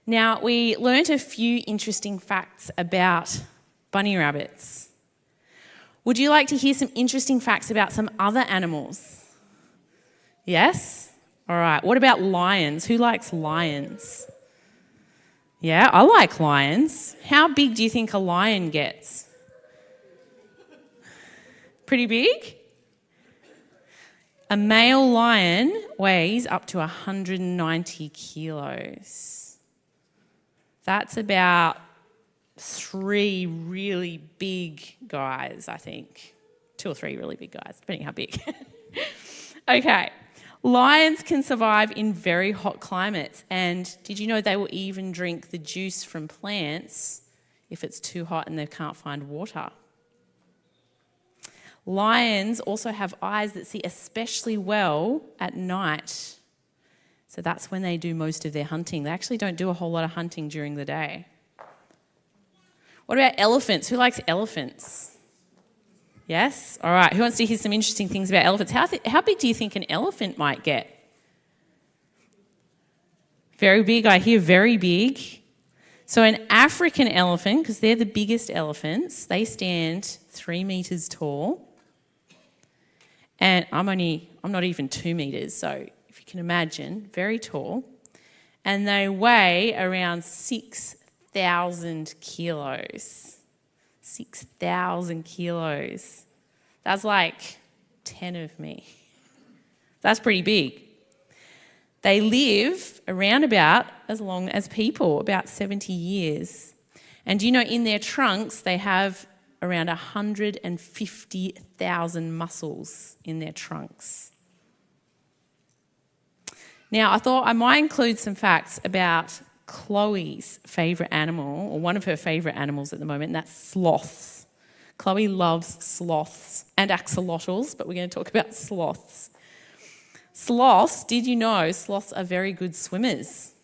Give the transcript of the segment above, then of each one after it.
Now, we learnt a few interesting facts about bunny rabbits. Would you like to hear some interesting facts about some other animals? Yes? All right. What about lions? Who likes lions? Yeah, I like lions. How big do you think a lion gets? Pretty big? A male lion weighs up to 190 kilos. That's about 3 really big guys, I think. 2 or 3 really big guys, depending how big. Okay. Lions can survive in very hot climates, and did you know they will even drink the juice from plants if it's too hot and they can't find water? Lions also have eyes that see especially well at night. So that's when they do most of their hunting. They actually don't do a whole lot of hunting during the day. What about elephants? Who likes elephants? Yes? All right. Who wants to hear some interesting things about elephants? How big do you think an elephant might get? Very big. I hear very big. So an African elephant, because they're the biggest elephants, they stand 3 meters tall. And I'm not even 2 meters, so if you can imagine, very tall. And they weigh around 6,000 kilos. 6,000 kilos. That's like 10 of me. That's pretty big. They live around about as long as people, about 70 years. And do you know, in their trunks, they have around 150,000 muscles in their trunks. Now, I thought I might include some facts about Chloe's favourite animal, or one of her favourite animals at the moment, and that's sloths. Chloe loves sloths and axolotls, but we're going to talk about sloths. Sloths, did you know sloths are very good swimmers?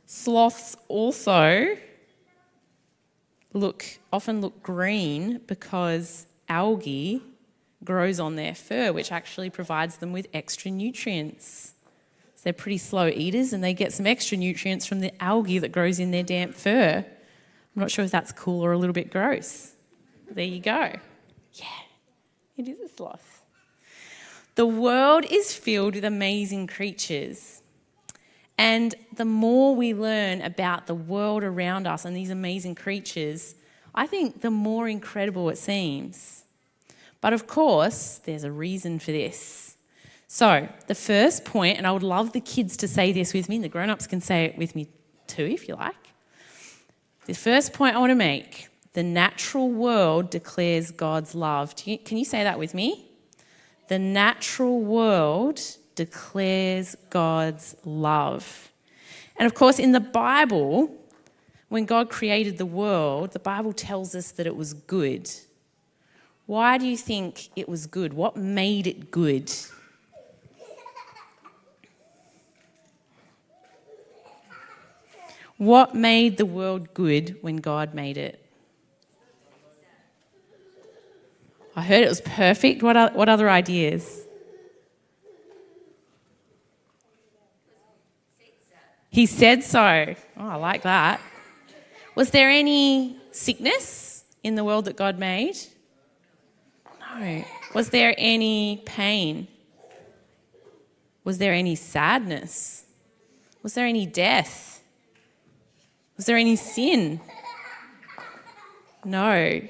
Sloths also often look green because algae grows on their fur, which actually provides them with extra nutrients. So they're pretty slow eaters and they get some extra nutrients from the algae that grows in their damp fur. I'm not sure if that's cool or a little bit gross. There you go. Yeah, it is a sloth. The world is filled with amazing creatures. And the more we learn about the world around us and these amazing creatures, I think the more incredible it seems. But of course, there's a reason for this. So the first point, and I would love the kids to say this with me, and the grown-ups can say it with me too if you like. The first point I want to make, the natural world declares God's love. Can you say that with me? The natural world declares God's love. And of course, in the Bible, when God created the world, the Bible tells us that it was good. Why do you think it was good? What made it good? What made the world good when God made it? I heard it was perfect. What other ideas? He said so. Oh, I like that. Was there any sickness in the world that God made? No. Was there any pain? Was there any sadness? Was there any death? Was there any sin? No.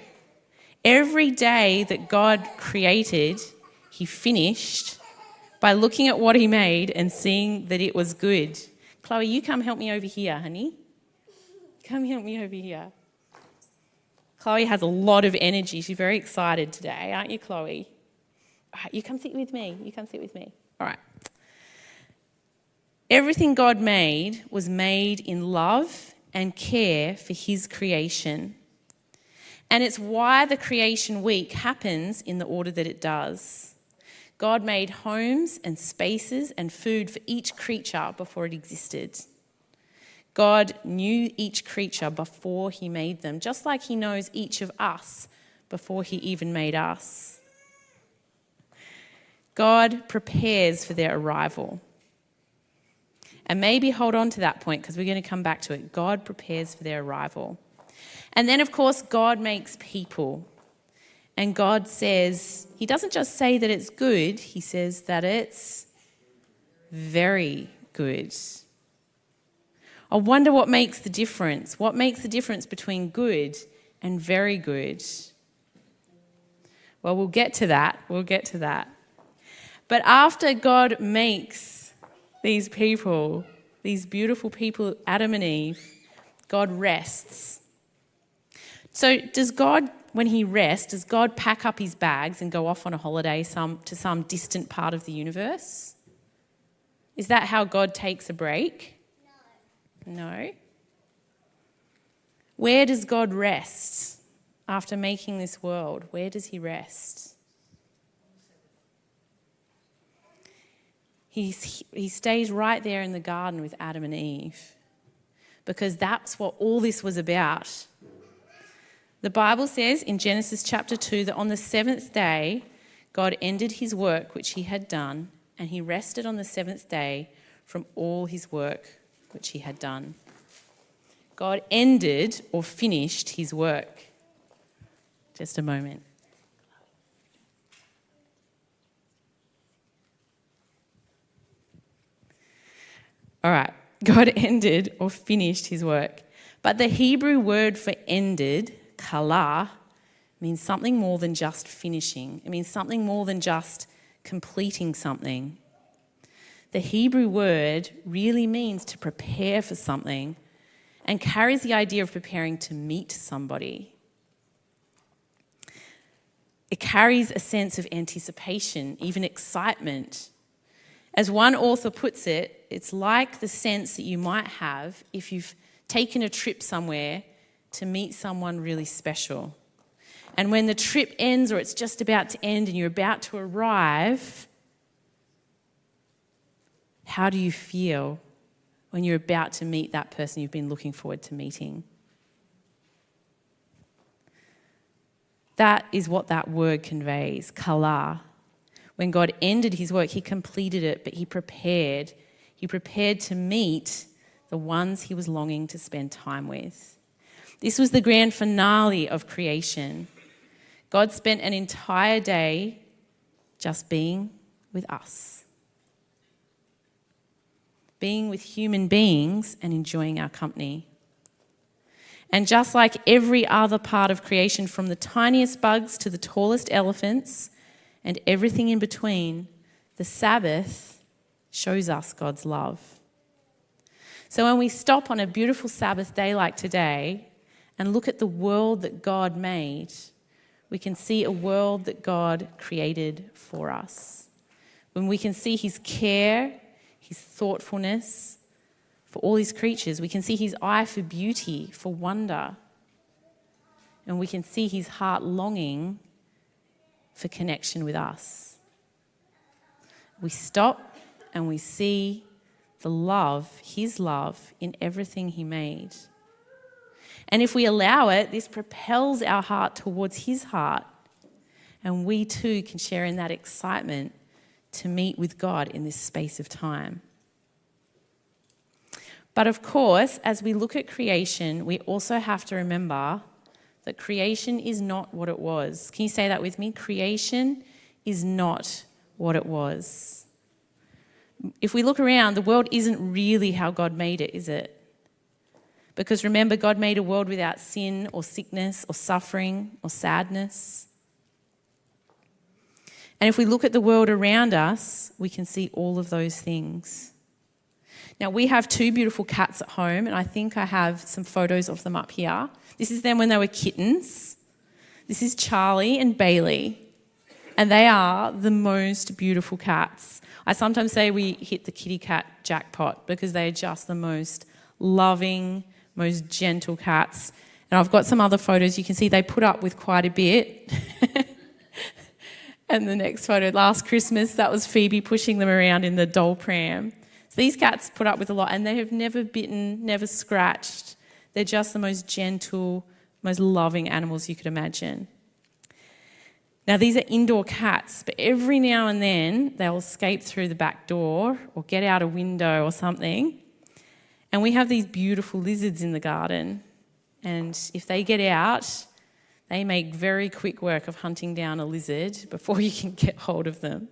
Every day that God created, he finished by looking at what he made and seeing that it was good. Chloe, you come help me over here, honey. Come help me over here. Chloe has a lot of energy. She's very excited today, aren't you, Chloe? All right, you come sit with me. All right. Everything God made was made in love and care for his creation. And it's why the creation week happens in the order that it does. God made homes and spaces and food for each creature before it existed. God knew each creature before he made them, just like he knows each of us before he even made us. God prepares for their arrival. And maybe hold on to that point because we're going to come back to it. God prepares for their arrival. And then, of course, God makes people. And God says, he doesn't just say that it's good, he says that it's very good. I wonder what makes the difference. What makes the difference between good and very good? Well, we'll get to that. But after God makes these people, these beautiful people, Adam and Eve, God rests. So does God, when he rests, does God pack up his bags and go off on a holiday to some distant part of the universe? Is that how God takes a break? No. Where does God rest after making this world? Where does he rest? He stays right there in the garden with Adam and Eve because that's what all this was about. The Bible says in Genesis chapter 2 that on the seventh day, God ended his work which he had done, and he rested on the seventh day from all his work which he had done. God ended or finished his work. Just a moment. All right, God ended or finished his work. But the Hebrew word for ended, kala, means something more than just finishing. It means something more than just completing something. The Hebrew word really means to prepare for something and carries the idea of preparing to meet somebody. It carries a sense of anticipation, even excitement. As one author puts it, it's like the sense that you might have if you've taken a trip somewhere to meet someone really special. And when the trip ends or it's just about to end and you're about to arrive, how do you feel when you're about to meet that person you've been looking forward to meeting? That is what that word conveys, kala. When God ended his work, he completed it, but he prepared. He prepared to meet the ones he was longing to spend time with. This was the grand finale of creation. God spent an entire day just being with us, being with human beings and enjoying our company. And just like every other part of creation, from the tiniest bugs to the tallest elephants and everything in between, the Sabbath shows us God's love. So when we stop on a beautiful Sabbath day like today and look at the world that God made, we can see a world that God created for us. When we can see his care, his thoughtfulness for all his creatures, we can see his eye for beauty, for wonder, and we can see his heart longing for connection with us. We stop and we see the love, his love, in everything he made. And if we allow it, this propels our heart towards his heart, and we too can share in that excitement to meet with God in this space of time. But of course, as we look at creation, we also have to remember that creation is not what it was. Can you say that with me? Creation is not what it was. If we look around, the world isn't really how God made it, is it? Because remember, God made a world without sin or sickness or suffering or sadness. And if we look at the world around us, we can see all of those things. Now, we have two beautiful cats at home, and I think I have some photos of them up here. This is them when they were kittens. This is Charlie and Bailey, and they are the most beautiful cats. I sometimes say we hit the kitty cat jackpot because they are just the most loving, most gentle cats. And I've got some other photos. You can see they put up with quite a bit. And the next photo, last Christmas, that was Phoebe pushing them around in the doll pram. So these cats put up with a lot, and they have never bitten, never scratched. They're just the most gentle, most loving animals you could imagine. Now, these are indoor cats, but every now and then they'll escape through the back door or get out a window or something, And we have these beautiful lizards in the garden. And if they get out, they make very quick work of hunting down a lizard before you can get hold of them.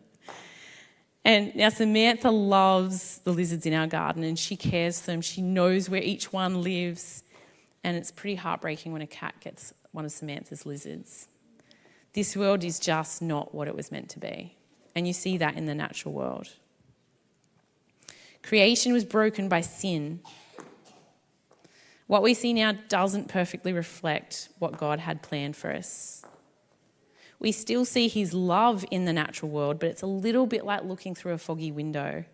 And now Samantha loves the lizards in our garden and she cares for them. She knows where each one lives. And it's pretty heartbreaking when a cat gets one of Samantha's lizards. This world is just not what it was meant to be. And you see that in the natural world. Creation was broken by sin. What we see now doesn't perfectly reflect what God had planned for us. We still see his love in the natural world, but it's a little bit like looking through a foggy window.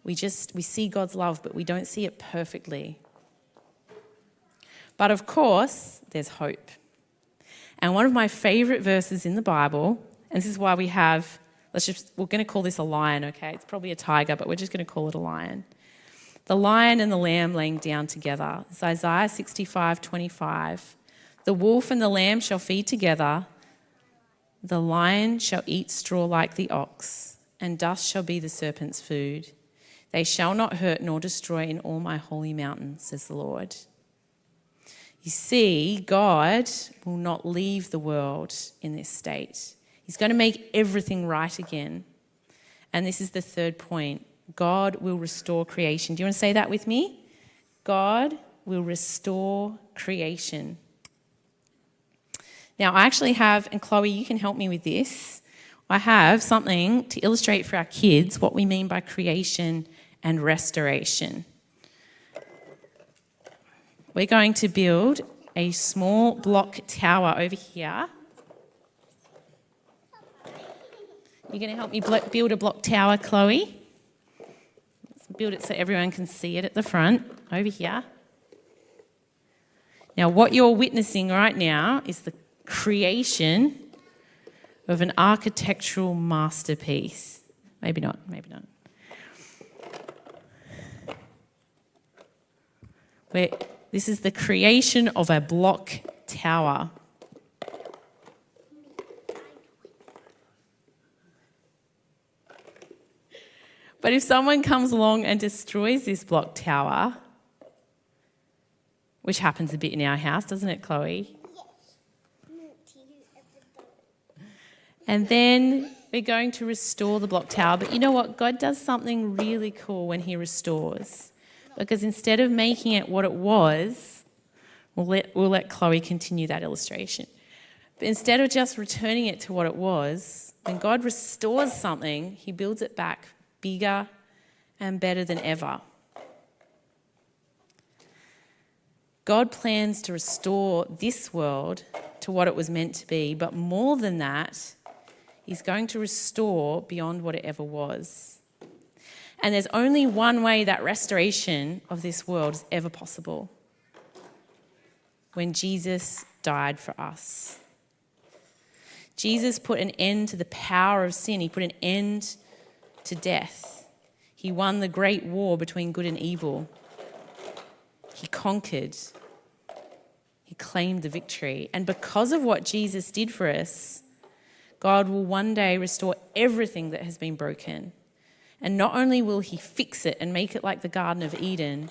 We see God's love, but we don't see it perfectly. But of course, there's hope. And one of my favourite verses in the Bible, and this is why we have, we're going to call this a lion, okay? It's probably a tiger, but we're just going to call it a lion. The lion and the lamb laying down together. It's Isaiah 65:25. The wolf and the lamb shall feed together. The lion shall eat straw like the ox, and dust shall be the serpent's food. They shall not hurt nor destroy in all my holy mountain, says the Lord. You see, God will not leave the world in this state. He's going to make everything right again. And this is the third point. God will restore creation. Do you want to say that with me? God will restore creation. Now, I actually have, and Chloe, you can help me with this. I have something to illustrate for our kids what we mean by creation and restoration. We're going to build a small block tower over here. You're going to help me build a block tower, Chloe? Let's build it so everyone can see it at the front, over here. Now, what you're witnessing right now is the creation of an architectural masterpiece. Maybe not, maybe not. This is the creation of a block tower. But if someone comes along and destroys this block tower, which happens a bit in our house, doesn't it, Chloe? And then we're going to restore the block tower. But you know what? God does something really cool when he restores. Because instead of making it what it was, we'll let Chloe continue that illustration. But instead of just returning it to what it was, when God restores something, he builds it back bigger and better than ever. God plans to restore this world to what it was meant to be, but more than that, he's going to restore beyond what it ever was. And there's only one way that restoration of this world is ever possible: when Jesus died for us. Jesus put an end to the power of sin. He put an end to death. He won the great war between good and evil. He conquered. He claimed the victory. And because of what Jesus did for us, God will one day restore everything that has been broken. And not only will he fix it and make it like the Garden of Eden,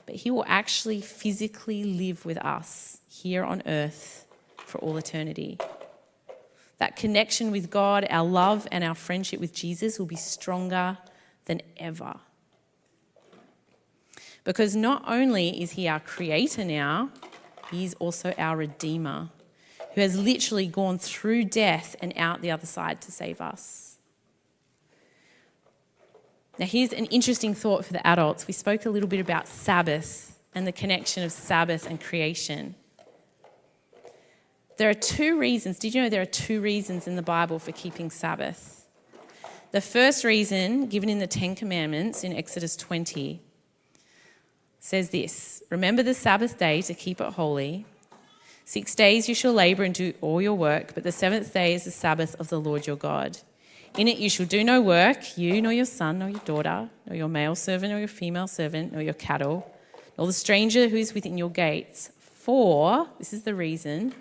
but he will actually physically live with us here on earth for all eternity. That connection with God, our love and our friendship with Jesus will be stronger than ever. Because not only is he our creator now, he is also our redeemer, who has literally gone through death and out the other side to save us. Now, here's an interesting thought for the adults. We spoke a little bit about Sabbath and the connection of Sabbath and creation. There are two reasons. Did you know there are two reasons in the Bible for keeping Sabbath? The first reason, given in the Ten Commandments in Exodus 20, says this: remember the Sabbath day to keep it holy. 6 days you shall labour and do all your work, but the seventh day is the Sabbath of the Lord your God. In it you shall do no work, you nor your son nor your daughter, nor your male servant nor your female servant, nor your cattle, nor the stranger who is within your gates. For, this is the reason,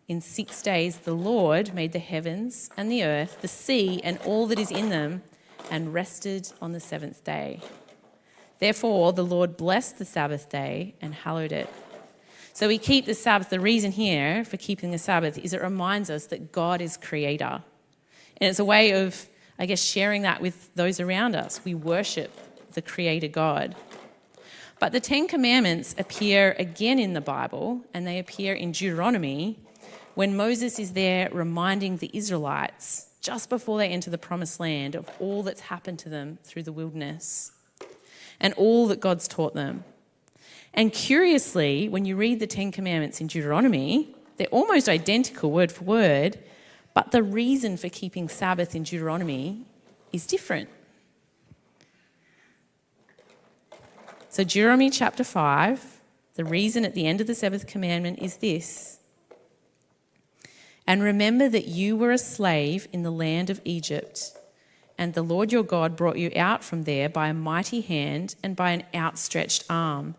in 6 days the Lord made the heavens and the earth, the sea and all that is in them, and rested on the seventh day. Therefore, the Lord blessed the Sabbath day and hallowed it. So we keep the Sabbath. The reason here for keeping the Sabbath is it reminds us that God is creator. And it's a way of, I guess, sharing that with those around us. We worship the creator God. But the Ten Commandments appear again in the Bible, and they appear in Deuteronomy when Moses is there reminding the Israelites just before they enter the promised land of all that's happened to them through the wilderness and all that God's taught them. And curiously, when you read the Ten Commandments in Deuteronomy, they're almost identical word for word, but the reason for keeping Sabbath in Deuteronomy is different. So Deuteronomy chapter 5, the reason at the end of the seventh commandment is this: "And remember that you were a slave in the land of Egypt, and the Lord your God brought you out from there by a mighty hand and by an outstretched arm.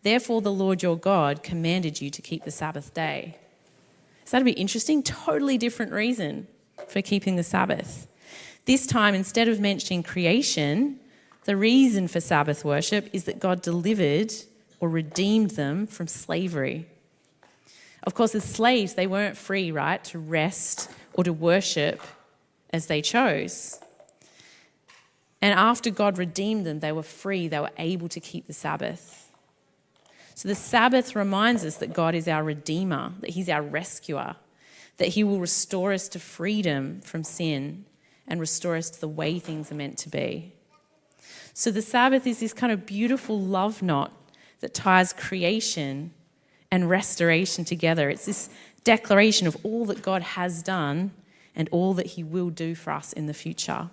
Therefore the Lord your God commanded you to keep the Sabbath day." So that'd be interesting. Totally different reason for keeping the Sabbath. This time, instead of mentioning creation, the reason for Sabbath worship is that God delivered or redeemed them from slavery. Of course, as slaves, they weren't free, right, to rest or to worship as they chose. And after God redeemed them, they were free. They were able to keep the Sabbath. So the Sabbath reminds us that God is our Redeemer, that he's our rescuer, that he will restore us to freedom from sin and restore us to the way things are meant to be. So the Sabbath is this kind of beautiful love knot that ties creation and restoration together. It's this declaration of all that God has done and all that he will do for us in the future.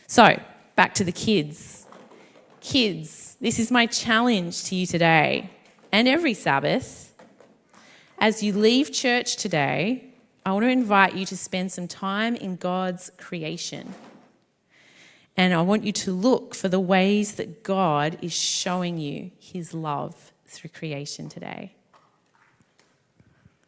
So, back to the kids. Kids, this is my challenge to you today and every Sabbath. As you leave church today, I want to invite you to spend some time in God's creation. And I want you to look for the ways that God is showing you his love through creation today.